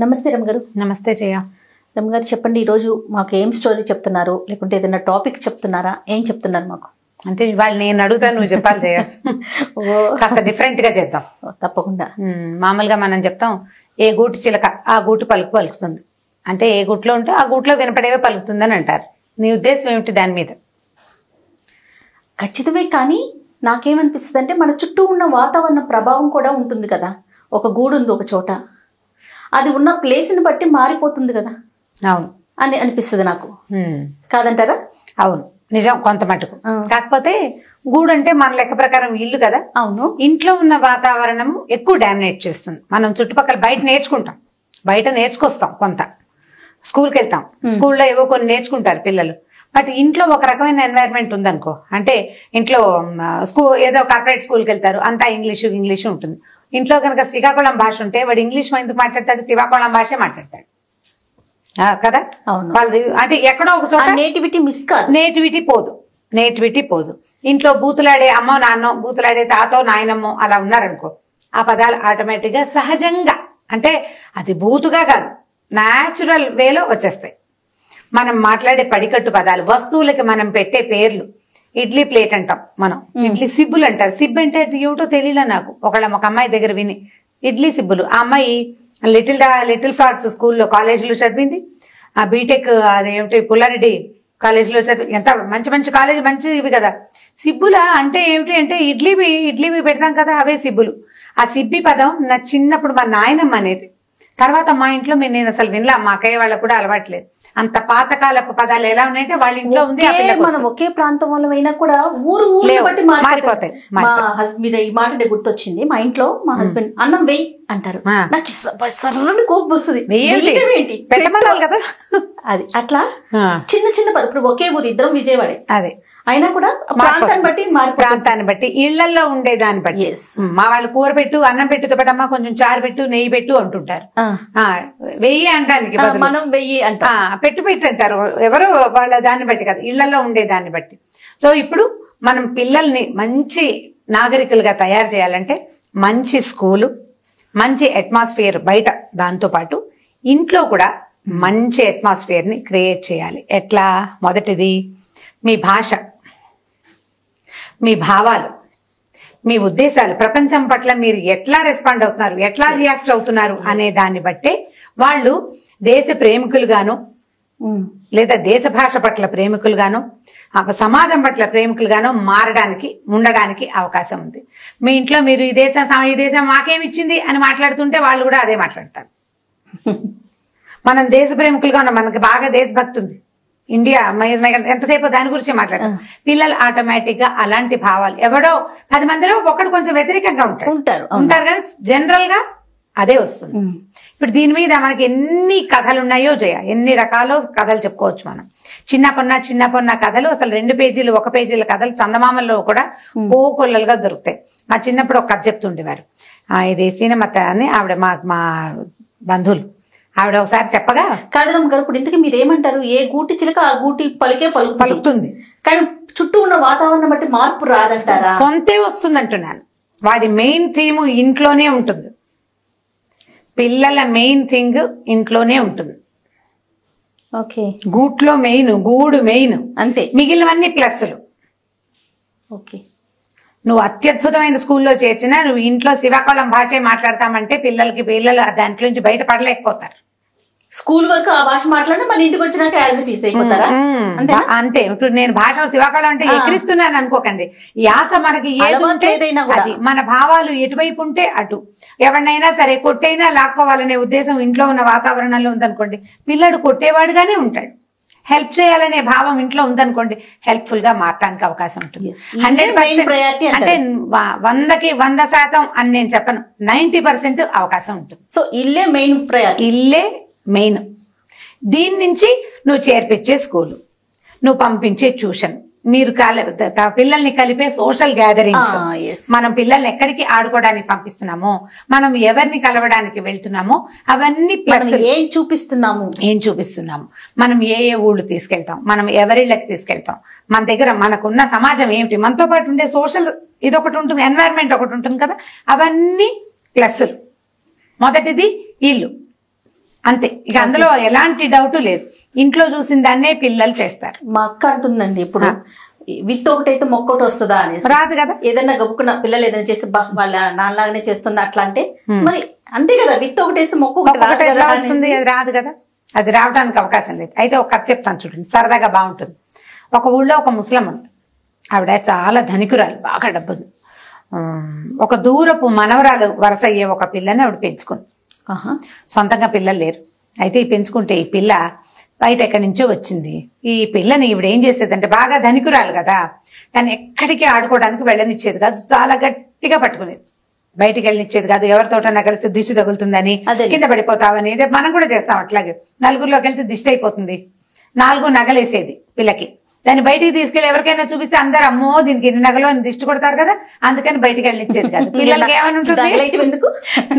నమస్తే రమగారు. నమస్తే జయ. రమగారు చెప్పండి, ఈరోజు మాకు ఏం స్టోరీ చెప్తున్నారు, లేకుంటే ఏదైనా టాపిక్ చెప్తున్నారా? ఏం చెప్తున్నారు మాకు? అంటే ఇవాళ నేను అడుగుతాను, నువ్వు చెప్పాలి జయ. కాస్త డిఫరెంట్ గా చేద్దాం. తప్పకుండా. మామూలుగా మనం చెప్తాం ఏ గూటి చిలక ఆ గూటి పలుకు పలుకుతుంది, అంటే ఏ గూట్లో ఉంటే ఆ గూట్లో వినపడేవే పలుకుతుందని అంటారు. నీ ఉద్దేశం ఏమిటి దాని మీద? ఖచ్చితమే, కానీ నాకేమనిపిస్తుంది అంటే మన చుట్టూ ఉన్న వాతావరణ ప్రభావం కూడా ఉంటుంది కదా. ఒక గూడు ఉంది ఒక చోట, అది ఉన్న ప్లేస్ని బట్టి మారిపోతుంది కదా. అవును అని అనిపిస్తుంది నాకు. కాదంటారా? అవును, నిజం కొంత మటుకు. కాకపోతే గూడు అంటే మన లెక్క ప్రకారం ఇల్లు కదా. అవును. ఇంట్లో ఉన్న వాతావరణం ఎక్కువ డామినేట్ చేస్తుంది. మనం చుట్టుపక్కల బయట నేర్చుకుంటాం, బయట నేర్చుకొస్తాం, కొంత స్కూల్కి వెళ్తాం, స్కూల్లో ఏవో కొన్ని నేర్చుకుంటారు పిల్లలు. బట్ ఇంట్లో ఒక రకమైన ఎన్వైరన్మెంట్ ఉందనుకో, అంటే ఇంట్లో ఏదో కార్పొరేట్ స్కూల్కి వెళ్తారు, అంతా ఇంగ్లీషు ఉంటుంది. ఇంట్లో కనుక శ్రీకాకుళం భాష ఉంటే వాడు ఇంగ్లీష్ ఎందుకు మాట్లాడతాడు, శ్రీకాకుళం భాషే మాట్లాడతాడు కదా. వాళ్ళది అంటే ఎక్కడో ఒక చోట నేటివిటీ మిస్ కాదు, నేటివిటీ పోదు. ఇంట్లో బూతులాడే అమ్మో నాన్నో, బూతులాడే తాతో నాయనమ్మో అలా ఉన్నారనుకో, ఆ పదాలు ఆటోమేటిక్ గా సహజంగా, అంటే అది బూతుగా కాదు, న్యాచురల్ వేలో వచ్చేస్తాయి. మనం మాట్లాడే పడికట్టు పదాలు, వస్తువులకి మనం పెట్టే పేర్లు. ఇడ్లీ ప్లేట్ అంటాం మనం, ఇడ్లీ సిబ్బులు అంటారు. సిబ్బు అంటే ఏమిటో తెలియలే నాకు. ఒక అమ్మాయి దగ్గర విని ఇడ్లీ సిబ్బులు. ఆ అమ్మాయి లిటిల్ ఫ్లాట్స్ స్కూల్లో కాలేజీలో చదివింది. ఆ బీటెక్ అదేమిటి పుల్లారెడ్డి కాలేజీలో చదివి, ఎంత మంచి మంచి కాలేజీ, మంచి ఇవి కదా. సిబ్బుల అంటే ఏమిటి అంటే ఇడ్లీ పెడతాం కదా, అవే సిబ్బులు. ఆ సిబ్బి పదం నా చిన్నప్పుడు మా నాయనమ్మ అనేది. తర్వాత మా ఇంట్లో నేను అసలు వినలా, మా అక్కయ్య వాళ్ళకు కూడా అలవాట్లేదు. అంత పాతకాలపు పదాలు ఎలా ఉన్నాయంటే వాళ్ళ ఇంట్లో ఉంది. మనం ఒకే ప్రాంతం వల్ల అయినా కూడా ఊరు బట్టి మారిపోతాయి. మా హస్బెండ్ ఈ మాట గుర్తొచ్చింది. మా ఇంట్లో మా హస్బెండ్ అన్నం వెయ్యి అంటారు, నాకు సర్రని కోపం వస్తుంది. పెట్టమనాలి కదా. అది అట్లా చిన్న చిన్న ఇప్పుడు ఒకే ఊరు, ఇద్దరం విజయవాడే, అదే అయినా కూడా ప్రాంతాన్ని బట్టి ఇళ్లలో ఉండేదాన్ని బట్టి. మా వాళ్ళు కూర పెట్టు, అన్నం పెట్టుతో పెట్టమ్మా, కొంచెం చారు పెట్టు, నెయ్యి పెట్టు అంటుంటారు. వెయ్యి అంటానికి మనం వెయ్యి అంటా, పెట్టు అంటారు ఎవరు, వాళ్ళ దాన్ని బట్టి కదా, ఇళ్లలో ఉండేదాన్ని బట్టి. సో ఇప్పుడు మనం పిల్లల్ని మంచి నాగరికులుగా తయారు చేయాలంటే మంచి స్కూలు, మంచి అట్మాస్ఫియర్ బయట, దాంతో పాటు ఇంట్లో కూడా మంచి అట్మాస్ఫియర్ ని క్రియేట్ చేయాలి. ఎట్లా? మొదటిది మీ భాష, మీ భావాలు, మీ ఉద్దేశాలు, ప్రపంచం పట్ల మీరు ఎట్లా రెస్పాండ్ అవుతున్నారు, ఎట్లా రియాక్ట్ అవుతున్నారు అనే దాన్ని బట్టే వాళ్ళు దేశ ప్రేమికులుగాను, లేదా దేశ భాష పట్ల ప్రేమికులుగాను, సమాజం పట్ల ప్రేమికులుగాను ఉండడానికి అవకాశం ఉంది. మీ ఇంట్లో మీరు ఈ దేశం మాకేమిచ్చింది అని మాట్లాడుతుంటే వాళ్ళు కూడా అదే మాట్లాడతారు. మనం దేశ ప్రేమికులుగా ఉన్నాం, మనకి బాగా దేశభక్తి ఉంది, ఇండియా ఎంతసేపు దాని గురించి మాట్లాడతాం. పిల్లలు ఆటోమేటిక్ గా అలాంటి భావాలు, ఎవడో 10 మందిలో ఒకడు కొంచెం వ్యతిరేకంగా ఉంటారు కానీ జనరల్ గా అదే వస్తుంది. ఇప్పుడు దీని మీద మనకి ఎన్ని కథలు ఉన్నాయో జయ, ఎన్ని రకాల కథలు చెప్పుకోవచ్చు మనం. చిన్న కథలు అసలు 2 పేజీలు 1 పేజీల కథలు చందమామల్లో కూడా కోకొల్లలుగా దొరుకుతాయి. మా చిన్నప్పుడు ఒక కథ చెప్తుండేవారు. ఇది సీనమత్త అని ఆవిడ మా బంధువులు, ఆవిడ ఒకసారి చెప్పగా, కాదరమ్మ గారు ఇప్పుడు ఇంతకీ మీరేమంటారు? ఏ గూటి చిలక ఆ గూటి పలుకుతుంది, కానీ చుట్టూ ఉన్న వాతావరణం బట్టి మార్పు రాదంటారా? కొంతే వస్తుంది అంటున్నాను. వాడి మెయిన్ థీమ్ ఇంట్లోనే ఉంటుంది, పిల్లల మెయిన్ థింగ్ ఇంట్లోనే ఉంటుంది. ఓకే, గూట్లో మెయిన్, గూడు మెయిన్ అంతే, మిగిలినవన్నీ ప్లస్లు. ఓకే, నువ్వు అత్యద్భుతమైన స్కూల్లో చేర్చినా నువ్వు ఇంట్లో శ్రీకాకుళం భాషే మాట్లాడతామంటే పిల్లలు దాంట్లో నుంచి బయటపడలేకపోతారు. స్కూల్ వరకు ఆ భాష మాట్లాడినా మళ్ళీ ఇంటికి వచ్చినాక యాజ్ ఇట్ ఈస్ అయిపోతారా? అంతే. ఇప్పుడు నేను భాష శ్రీకాకుళం అంటే ఎక్కిరిస్తున్నాను అనుకోకండి. యాస మనకి ఏదైనా అది మన భావాలు ఎటువైపు ఉంటే అటు. ఎవరినైనా సరే కొట్టైనా లాక్కోవాలనే ఉద్దేశం ఇంట్లో ఉన్న వాతావరణంలో ఉందనుకోండి, పిల్లడు కొట్టేవాడుగానే ఉంటాడు. హెల్ప్ చేయాలనే భావం ఇంట్లో ఉందనుకోండి, హెల్ప్ఫుల్ గా మారడానికి అవకాశం ఉంటుంది. 100% అంటే 100కి 100% అని నేను చెప్పను, 90% అవకాశం ఉంటుంది. సో ఇల్లే మెయిన్ ప్రయారిటీ, ఇల్లే మెయిన్. దీని నుంచి నువ్వు చేర్పించే స్కూలు, నువ్వు పంపించే ట్యూషన్, మీరు పిల్లల్ని కలిపే సోషల్ గ్యాదరింగ్స్, మనం పిల్లల్ని ఎక్కడికి ఆడుకోవడానికి పంపిస్తున్నామో, మనం ఎవరిని కలవడానికి వెళ్తున్నామో అవన్నీ ప్లస్. ఏం చూపిస్తున్నాము, మనం ఏ ఊళ్ళు తీసుకెళ్తాం, మనం ఎవరిళ్ళకి తీసుకెళ్తాం, మన దగ్గర మనకున్న సమాజం ఏమిటి, మనతో పాటు ఉండే సోషల్ ఇదొకటి ఉంటుంది, ఎన్వైరన్మెంట్ ఒకటి ఉంటుంది కదా, అవన్నీ ప్లస్లు. మొదటిది ఇల్లు, అంతే. ఇక అందులో ఎలాంటి డౌట్ లేదు. ఇంట్లో చూసిన దాన్నే పిల్లలు చేస్తారు. మా అక్క అంటుందండి ఇప్పుడు విత్ ఒకటైతే మొక్కటి వస్తుందా అని. రాదు కదా. ఏదైనా గబుక్కున్న పిల్లలు ఏదైనా చేస్తే వాళ్ళ నాన్నలాగానే చేస్తుంది అట్లా అంటే మరి అంతే కదా. విత్ ఒకటేస్తే మొక్క వస్తుంది, అది రాదు కదా. అది రావడానికి అవకాశం లేదు. అయితే ఒక కథ చెప్తాను చూడండి, సరదాగా బాగుంటుంది. ఒక ఊళ్ళో ఒక ముసలమ్మ ఉంది. ఆవిడ చాలా ధనికురాలు, బాగా డబ్బుంది. ఒక దూరపు మనవరాలు వరుస అయ్యే ఒక పిల్లని ఆవిడ పెంచుకుంది. సొంతంగా పిల్లలు లేరు. అయితే ఈ పెంచుకుంటే ఈ పిల్ల బయట ఎక్కడి నుంచో వచ్చింది. ఈ పిల్లని ఈవిడ ఏం చేసేదంటే, బాగా ధనికురాలు కదా, దాన్ని ఎక్కడికి ఆడుకోవడానికి వెళ్ళనిచ్చేది కాదు. చాలా గట్టిగా పట్టుకునేది, బయటికి వెళ్ళనిచ్చేది కాదు. ఎవరితోటన్నా కలిసి దిష్టి తగులుతుందని, కింద పడిపోతావని. మనం కూడా చేస్తాం అట్లాగే. నలుగురిలోకి వెళ్తే దిష్టి అయిపోతుంది. 4 నగలేసేది పిల్లకి. దాన్ని బయటికి తీసుకెళ్లి ఎవరికైనా చూపిస్తే అందరు అమ్మో దీనికి ఎన్ని నగలు అని దిష్టి కొడతారు కదా, అందుకని బయటికి వెళ్ళనిచ్చేది కాదు. పిల్లలకి ఏమని ఉంటుంది,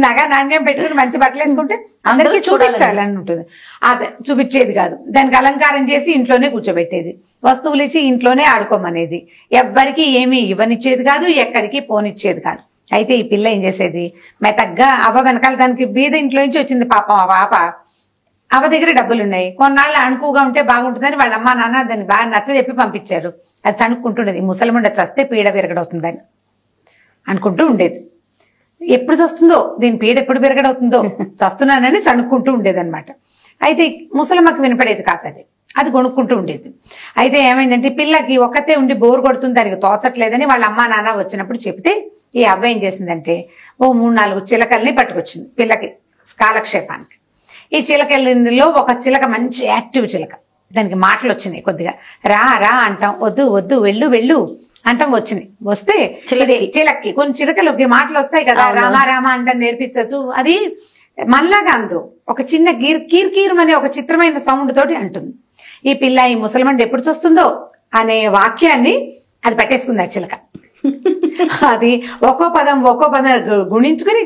నగ నాణ్యం పెట్టుకుని మంచి బట్టలు వేసుకుంటే అందరికీ చూపించాలని ఉంటుంది. అదే చూపించేది కాదు. దానికి అలంకారం చేసి ఇంట్లోనే కూర్చోబెట్టేది. వస్తువులు ఇచ్చి ఇంట్లోనే ఆడుకోమనేది. ఎవ్వరికి ఏమీ ఇవ్వనిచ్చేది కాదు, ఎక్కడికి పోనిచ్చేది కాదు. అయితే ఈ పిల్ల ఏం చేసేది, మెతగ్గా అవ్వ వెనకాల, దానికి బీద ఇంట్లో నుంచి వచ్చింది పాపం. ఆ పాప అవ్వ దగ్గర డబ్బులు ఉన్నాయి, కొన్నాళ్ళు అణుకుగా ఉంటే బాగుంటుందని వాళ్ళ అమ్మ నాన్న దాన్ని బాగా నచ్చజెప్పి పంపించారు. అది చనుక్కుంటుండేది, ముసలిముండ చస్తే పీడ విరగడవుతుందని అనుకుంటూ ఉండేది. ఎప్పుడు చస్తుందో, దీని పీడ ఎప్పుడు విరగడవుతుందో చస్తున్నానని చనుక్కుంటూ ఉండేదన్నమాట. అయితే ముసలమ్మకి వినపడేది కాదు అది, అది కొనుక్కుంటూ ఉండేది. అయితే ఏమైందంటే, పిల్లకి ఒక్కతే ఉండి బోర్ కొడుతుంది, దానికి తోచట్లేదని వాళ్ళ అమ్మ నాన్న వచ్చినప్పుడు చెప్తే ఈ అవ్వ ఏం చేసిందంటే, ఓ 3-4 చిలకల్ని పట్టుకొచ్చింది పిల్లకి కాలక్షేపానికి. ఈ చిలకల్లో ఒక చిలక మంచి యాక్టివ్ చిలక, దానికి మాటలు వచ్చినాయి కొద్దిగా. రా రా అంటాం, వద్దు వద్దు వెళ్ళు వెళ్ళు అంటాం వచ్చినాయి. వస్తే చిలక్కి కొన్ని చిలకలకి మాటలు వస్తాయి కదా, రామా రామా అంటాం నేర్పించచ్చు. అది మనలాగా అందు ఒక చిన్న కీర్ అనే ఒక చిత్రమైన సౌండ్ తోటి అంటుంది. ఈ పిల్ల ఈ ముసల్మాన్ ఎప్పుడు చూస్తుందో అనే వాక్యాన్ని అది పట్టేసుకుంది ఆ చిలక. అది ఒక్కో పదం గుణించుకుని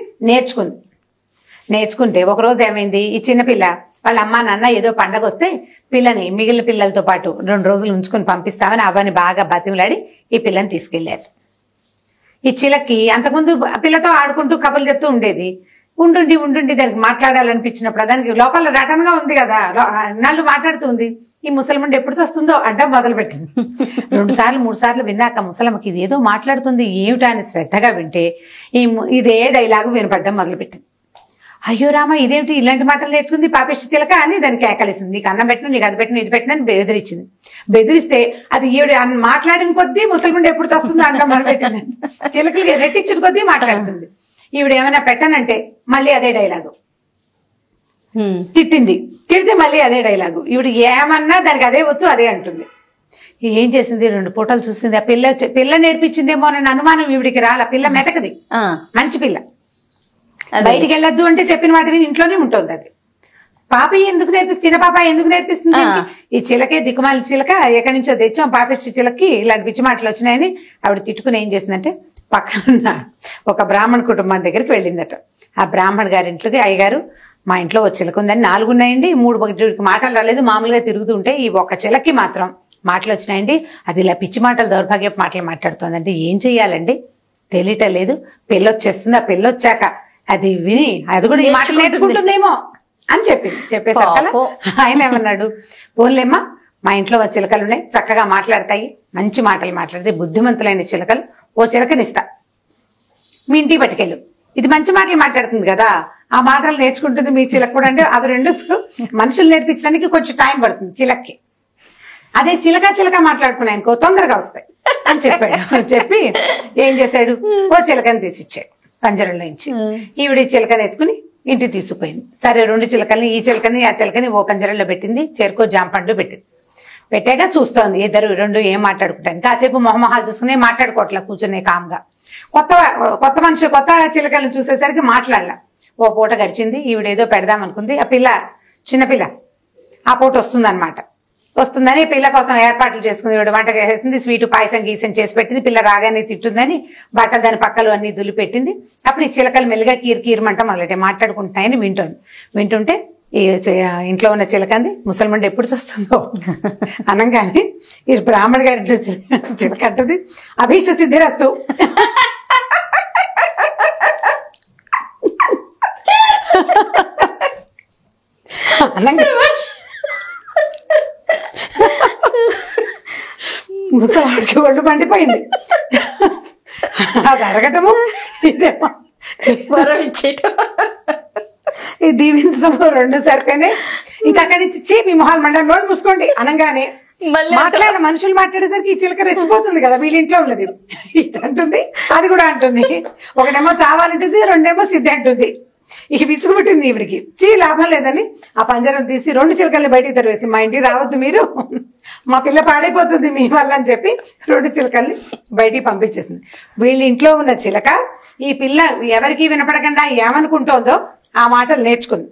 నేర్చుకుంటే ఒకరోజు ఏమైంది, ఈ చిన్నపిల్ల వాళ్ళ అమ్మ నాన్న ఏదో పండగ వస్తే పిల్లని మిగిలిన పిల్లలతో పాటు 2 రోజులు ఉంచుకుని పంపిస్తామని అవ్వని బాగా బతిమలాడి ఈ పిల్లని తీసుకెళ్లారు. ఈ చిలక్కి అంతకుముందు పిల్లతో ఆడుకుంటూ కబుర్లు చెప్తూ ఉండేది. ఉండుండి దానికి మాట్లాడాలనిపించినప్పుడు, దానికి లోపల రటనగా ఉంది కదా, నన్ను మాట్లాడుతుంది. ఈ ముసలమ్మ ఎప్పుడు వస్తుందో అంటే మొదలు పెట్టింది. 2 సార్లు 3 సార్లు విన్నాక ముసలమ్మకి ఇది ఏదో మాట్లాడుతుంది ఏమిటా అని శ్రద్ధగా వింటే ఇదే డైలాగు వినపడ్డం మొదలుపెట్టింది. అయ్యో రామ, ఇదేమిటి ఇలాంటి మాటలు నేర్చుకుంది పాపిష్టి చిలక అని దాన్ని కేకలేసింది. నీకు అన్నం పెట్టను, నీకు అది పెట్టను, ఇది పెట్టను అని బెదిరించింది. బెదిరిస్తే అది ఈవిడ మాట్లాడిన కొద్దీ ముసలిముండ ఎప్పుడు వస్తుందో అంటాం మొదలుపెట్టింది. చిలకలకి రెట్టించిన కొద్దీ మాట్లాడుతుంది. ఈవిడ ఏమైనా పెట్టనంటే మళ్ళీ అదే డైలాగు. తిడితే మళ్ళీ అదే డైలాగు. ఈవిడ ఏమన్నా దానికి అదే వచ్చు, అదే అంటుంది. ఏం చేసింది, 2 పూటలు చూసింది. ఆ పిల్ల నేర్పించిందేమో అని అనుమానం ఈవిడికి రాల. పిల్ల మెతకది, మంచి పిల్ల. బయటికి వెళ్ళొద్దు అంటే చెప్పిన వాటిని ఇంట్లోనే ఉంటుంది. అది పాప ఎందుకు చిన్న పాప ఎందుకు నేర్పిస్తుంది? ఈ చిలకే దిక్కుమాలి చిలక, ఎక్కడి నుంచో తెచ్చాం పాపిచ్చి చిలకి ఇలాంటి పిచ్చి మాటలు వచ్చినాయని ఆవిడ తిట్టుకుని ఏం చేసిందంటే, పక్కన ఒక బ్రాహ్మణ కుటుంబం దగ్గరికి వెళ్ళిందట. ఆ బ్రాహ్మణ గారి ఇంట్లోకి, అయ్యగారు మా ఇంట్లో ఒక చిలక ఉందని 4 ఉన్నాయండి, 3 మాటలు రాలేదు, మామూలుగా తిరుగుతుంటే ఈ ఒక చిలకి మాత్రం మాటలు వచ్చినాయండి, అది ఇలా పిచ్చి మాటలు దౌర్భాగ్యపు మాటలు మాట్లాడుతుందంటే ఏం చెయ్యాలండి తెలియటం లేదు, పెళ్ళొచ్చేస్తుంది. ఆ పెళ్ళొచ్చాక అది విని అది కూడా ఈ మాటలు నేర్చుకుంటుందేమో అని చెప్పేసరికల్లా ఆయన ఏమన్నాడు, పోన్లేమ్మా మా ఇంట్లో చిలకలు ఉన్నాయి, చక్కగా మాట్లాడతాయి, మంచి మాటలు మాట్లాడతాయి, బుద్ధిమంతులైన చిలకలు, ఓ చిలకనిస్తా, మీ ఇంటికి పట్టుకెళ్ళు, ఇది మంచి మాటలు మాట్లాడుతుంది కదా, ఆ మాటలు నేర్చుకుంటుంది మీ చిలక కూడా. అంటే అవి 2 మనుషులు నేర్పించడానికి కొంచెం టైం పడుతుంది చిలక్కి. అదే చిలక మాట్లాడుకున్నాయనుకో తొందరగా వస్తాయి అని చెప్పాడు. చెప్పి ఏం చేశాడు, ఓ చిలకని తీసిచ్చాడు పంజరంలో నుంచి. ఈవిడ చిలకని ఎత్తుకుని ఇంటికి తీసుకుపోయింది. సరే 2 చిలకల్ని, ఈ చిలకని ఆ చిలకని ఓ పంజరంలో పెట్టింది, చేరుకో జాంపండ్లు పెట్టింది. పెట్టాక చూస్తోంది ఇద్దరు 2 ఏం మాట్లాడుకుంటాను. కాసేపు మొహమొహాలు చూసుకునే మాట్లాడుకోవట్లా, కూర్చునే కామ్గా. కొత్త మనిషి కొత్త చిలకలను చూసేసరికి మాట్లాడలా. ఓ పూట గడిచింది, ఈవిడేదో పెడదాం అనుకుంది. ఆ పిల్ల చిన్నపిల్ల ఆ పూట వస్తుందని పిల్ల కోసం ఏర్పాట్లు చేసుకుంది. వంట చేసేసింది, స్వీటు పాయసం గీసం చేసి పెట్టింది. పిల్ల రాగానే తిట్టుందని బట్టలు దాని పక్కలు అన్ని దులిపెట్టింది. అప్పుడు ఈ చిలకలు మెల్లిగా కీర్మంట మొదలెట్టే మాట్లాడుకుంటున్నాయని వింటుంటే ఈ ఇంట్లో ఉన్న చిలకంది, ముసల్మండి ఎప్పుడు చూస్తుందో అనగానే ఈ బ్రాహ్మణ గారి చిలకంటది, అభీష్ట సిద్ధిరస్తు. ముసలాడికి ఒళ్ళు మండిపోయింది. అది అడగటము ఇదేమో వరం ఇచ్చేయటం, ఇది దీవించడము రెండు సరిపోయినాయి. ఇంకా అక్కడి నుంచి మీ మొహాలు మండలం నోడు మూసుకోండి అనగానే మాట్లాడిన మనుషులు మాట్లాడేసరికి ఈ చిలక రెచ్చిపోతుంది కదా, వీళ్ళ ఇంట్లో ఉన్నది ఇది అంటుంది, అది కూడా అంటుంది. ఒకటేమో చావాలంటుంది, రెండేమో సిద్ధి అంటుంది. ఇక విసుగుబట్టింది ఈవిడికి. లాభం లేదని ఆ పంజరం తీసి 2 చిలకల్ని బయటికి తరివేసి, మా ఇంటికి రావద్దు మీరు, మా పిల్ల పాడైపోతుంది మీ వల్ల అని చెప్పి 2 చిలకల్ని బయటికి పంపించేసింది. వీళ్ళ ఇంట్లో ఉన్న చిలక ఈ పిల్ల ఎవరికి వినపడకుండా ఏమనుకుంటోందో ఆ మాటలు నేర్చుకుంది.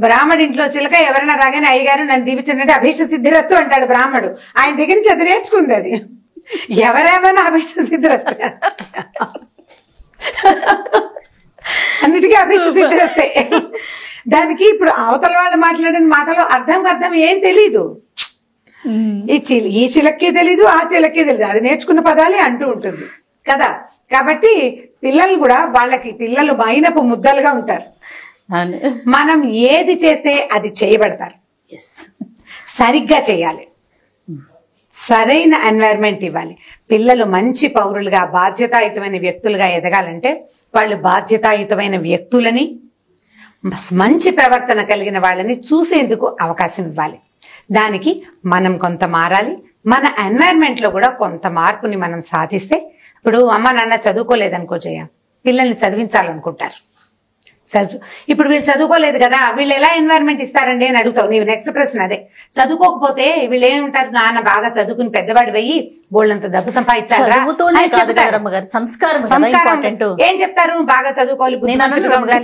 బ్రాహ్మడు ఇంట్లో చిలక ఎవరైనా రాగానే అయ్యగారు నన్ను దీవించండి అభీష్ట సిద్ధిరస్తు అంటాడు బ్రాహ్మడు. ఆయన దగ్గర నుంచి అది నేర్చుకుంది. అది ఎవరేమైనా అభీష్ట సిద్ధిరస్తే, అన్నిటికీ అభీష్ట సిద్ధిరస్తాయి. దానికి ఇప్పుడు అవతల వాళ్ళు మాట్లాడిన మాటలో అర్థం ఏం తెలీదు. ఈ చిలక్కి తెలీదు, ఆ చిలక్కి తెలీదు, అది నేర్చుకున్న పదాలే అంటూ ఉంటుంది కదా. కాబట్టి పిల్లలు కూడా వాళ్ళకి పిల్లలు మైనపు ముద్దలుగా ఉంటారు. మనం ఏది చేస్తే అది చేయబడతారు. సరిగ్గా చేయాలి, సరైన ఎన్వైరన్మెంట్ ఇవ్వాలి. పిల్లలు మంచి పౌరులుగా బాధ్యతాయుతమైన వ్యక్తులుగా ఎదగాలంటే వాళ్ళు బాధ్యతాయుతమైన వ్యక్తులని, మంచి ప్రవర్తన కలిగిన వాళ్ళని చూసేందుకు అవకాశం ఇవ్వాలి. దానికి మనం కొంత మారాలి. మన ఎన్వైరన్మెంట్ లో కూడా కొంత మార్పుని మనం సాధిస్తే, ఇప్పుడు అమ్మ నాన్న చదువుకోలేదనుకో జయ, పిల్లల్ని చదివించాలనుకుంటారు. ఇప్పుడు వీళ్ళు చదువుకోలేదు కదా, వీళ్ళు ఎలా ఎన్వైరన్మెంట్ ఇస్తారండి అని అడుగుతావు. నీవు నెక్స్ట్ ప్రశ్న అదే. చదువుకోకపోతే వీళ్ళు ఏమంటారు, నాన్న బాగా చదువుకుని పెద్దవాడు వెయ్యి బోళ్ళంత డబ్బు సంపాదించారా, ఏం చెప్తారు, బాగా చదువుకోవాలి,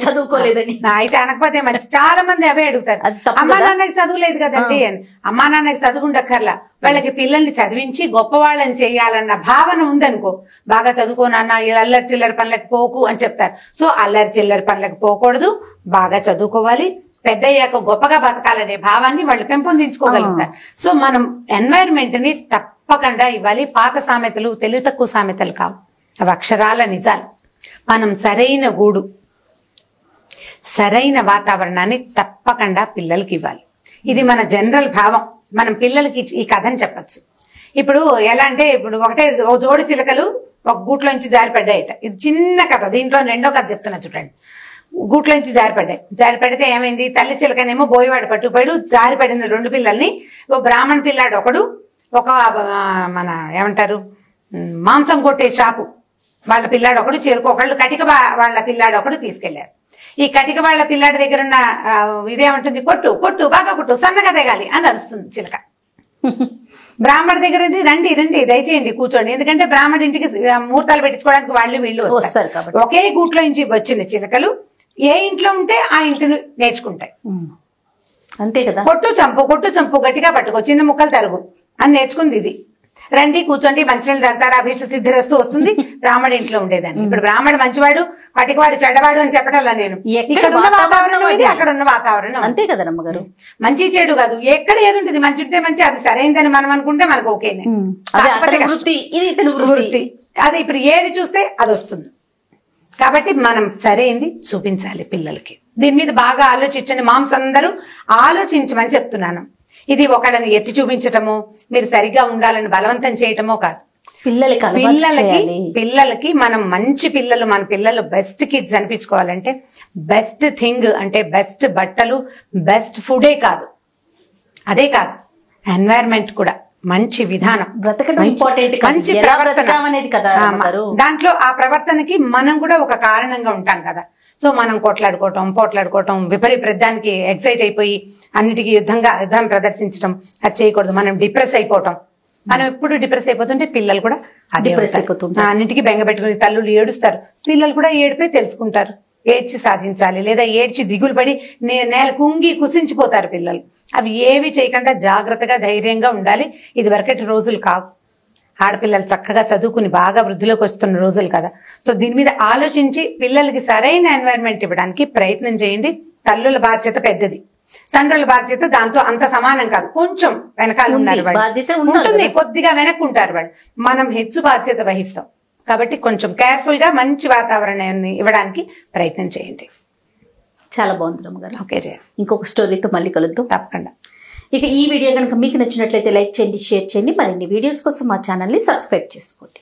చదువుకోలేదని. అయితే అనకపోతే మంచి. చాలా మంది అవే అడుగుతారు, అమ్మా నాన్నకి చదువులేదు కదండి అని. అమ్మా నాన్నకి చదువు ఉండక్కర్లా, వాళ్ళకి పిల్లల్ని చదివించి గొప్పవాళ్ళని చేయాలన్న భావన ఉందనుకో, బాగా చదువుకోనన్నా అల్లరి చిల్లరి పనులకు పోకు అని చెప్తారు. సో అల్లరి చిల్లరి పనులకు పోకూడదు, బాగా చదువుకోవాలి, పెద్ద అయ్యాక గొప్పగా బతకాలనే భావాన్ని వాళ్ళు పెంపొందించుకోగలుగుతారు. సో మనం ఎన్వైరన్మెంట్ ని తప్పకుండా ఇవ్వాలి. పాత సామెతలు తెలివి తక్కువ సామెతలు కావు, అవి అక్షరాల నిజాలు. మనం సరైన గూడు, సరైన వాతావరణాన్ని తప్పకుండా పిల్లలకి ఇవ్వాలి. ఇది మన జనరల్ భావం. మనం పిల్లలకి ఈ కథని చెప్పచ్చు. ఇప్పుడు ఎలా అంటే, ఇప్పుడు ఓ జోడి చిలకలు ఒక గూట్లోంచి జారిపడ్డాయట. ఇది చిన్న కథ, దీంట్లో రెండో కథ చెప్తున్నా చూడండి. గూట్లోంచి జారిపడితే ఏమైంది, తల్లి చిలకనేమో బోయవాడు పట్టుపోయాడు. జారిపడిన 2 పిల్లల్ని ఓ బ్రాహ్మణ పిల్లాడు ఒకడు, ఒక మన ఏమంటారు మాంసం కొట్టే షాపు వాళ్ళ పిల్లాడు ఒకడు, చెరుకొకళ్ళు కటిక వాళ్ళ పిల్లాడు ఒకడు తీసుకెళ్లారు. ఈ కటిక వాళ్ళ పిల్లాడి దగ్గర ఉన్న ఇదేమంటుంది, కొట్టు కొట్టు బాగా కొట్టు, సన్నగా తెగాలి అని అరుస్తుంది చిలక. బ్రాహ్మణ దగ్గర రండి రండి దయచేయండి కూర్చోండి, ఎందుకంటే బ్రాహ్మణ ఇంటికి ముహూర్తాలు పెట్టించుకోవడానికి వాళ్ళు వీళ్ళు వస్తారు. ఒకే గూట్లో నుంచి వచ్చిన చిలకలు ఏ ఇంట్లో ఉంటే ఆ ఇంటిని నేర్చుకుంటాయి. అంతే కదా. కొట్టు చంపు గట్టిగా పట్టుకో, చిన్న ముక్కలు తరుగు అని నేర్చుకుంది ఇది. రండి కూర్చోండి, మంచినీళ్ళు తాగుతారా, అభిష్ట సిద్ధిరస్తూ వస్తుంది. బ్రాహ్మణ ఇంట్లో ఉండేదాన్ని. ఇప్పుడు బ్రాహ్మణ మంచివాడు కటికవాడు చెడ్డవాడు అని చెప్పటల్లా నేను. ఇక్కడ ఉన్న వాతావరణం ఇది, అక్కడ ఉన్న వాతావరణం అంతే కదా అమ్మగారు. మంచి చెడు కాదు, ఎక్కడ ఏది ఉంటుంది, మంచి ఉంటే మంచి, అది సరైనదని మనం అనుకుంటే మనకు ఓకేనే. వృత్తి అది ఇప్పుడు ఏది చూస్తే అది వస్తుంది. కాబట్టి మనం సరైంది చూపించాలి పిల్లలకి. దీని మీద బాగా ఆలోచించండి. మామ్స్ అందరూ ఆలోచించమని చెప్తున్నాను. ఇది ఒకళ్ళని ఎత్తి చూపించటమో, మీరు సరిగ్గా ఉండాలని బలవంతం చేయటమో కాదు. పిల్లలకి మనం మంచి పిల్లలు, మన పిల్లలు బెస్ట్ కిడ్స్ అనిపించుకోవాలంటే బెస్ట్ థింగ్ అంటే బెస్ట్ బట్టలు, బెస్ట్ ఫుడే కాదు, అదే కాదు ఎన్వైరన్మెంట్ కూడా, మంచి విధానం, మంచి ప్రవర్తన. దాంట్లో ఆ ప్రవర్తనకి మనం కూడా ఒక కారణంగా ఉంటాం కదా. సో మనం పోట్లాడుకోవటం విపరీతానికి ఎక్సైట్ అయిపోయి అన్నిటికీ యుద్ధం ప్రదర్శించడం అది చేయకూడదు. మనం డిప్రెస్ అయిపోవటం, మనం ఎప్పుడు డిప్రెస్ అయిపోతుంటే పిల్లలు కూడా అదే అన్నిటికీ బెంగ పెట్టుకుని తల్లులు ఏడుస్తారు, పిల్లలు కూడా ఏడిపోయి తెలుసుకుంటారు. ఏడ్చి సాధించాలి, లేదా ఏడ్చి దిగులు పడి నేల కుంగి కుసించిపోతారు పిల్లలు. అవి ఏవి చేయకుండా జాగ్రత్తగా ధైర్యంగా ఉండాలి. ఇది వరకటి రోజులు కావు. ఆడపిల్లలు చక్కగా చదువుకుని బాగా వృద్ధిలోకి వస్తున్న రోజులు కదా. సో దీని మీద ఆలోచించి పిల్లలకి సరైన ఎన్వైరన్మెంట్ ఇవ్వడానికి ప్రయత్నం చేయండి. తల్లుల బాధ్యత పెద్దది, తండ్రుల బాధ్యత దాంతో అంత సమానం కాదు. కొంచెం వెనకాల ఉన్నారు వాళ్ళు, కొద్దిగా వెనక్కుంటారు వాళ్ళు, మనం హెచ్చు బాధ్యత వహిస్తాం. కాబట్టి కొంచెం కేర్ఫుల్ గా మంచి వాతావరణాన్ని ఇవ్వడానికి ప్రయత్నం చేయండి. చాలా బాగుంది రమ్మగారు. ఓకే జయ, ఇంకొక స్టోరీతో మళ్ళీ కలుద్దాం తప్పకుండా. ఇక ఈ వీడియో కనుక మీకు నచ్చినట్లయితే లైక్ చేయండి, షేర్ చేయండి. మరిన్ని వీడియోస్ కోసం మా ఛానల్ని సబ్స్క్రైబ్ చేసుకోండి.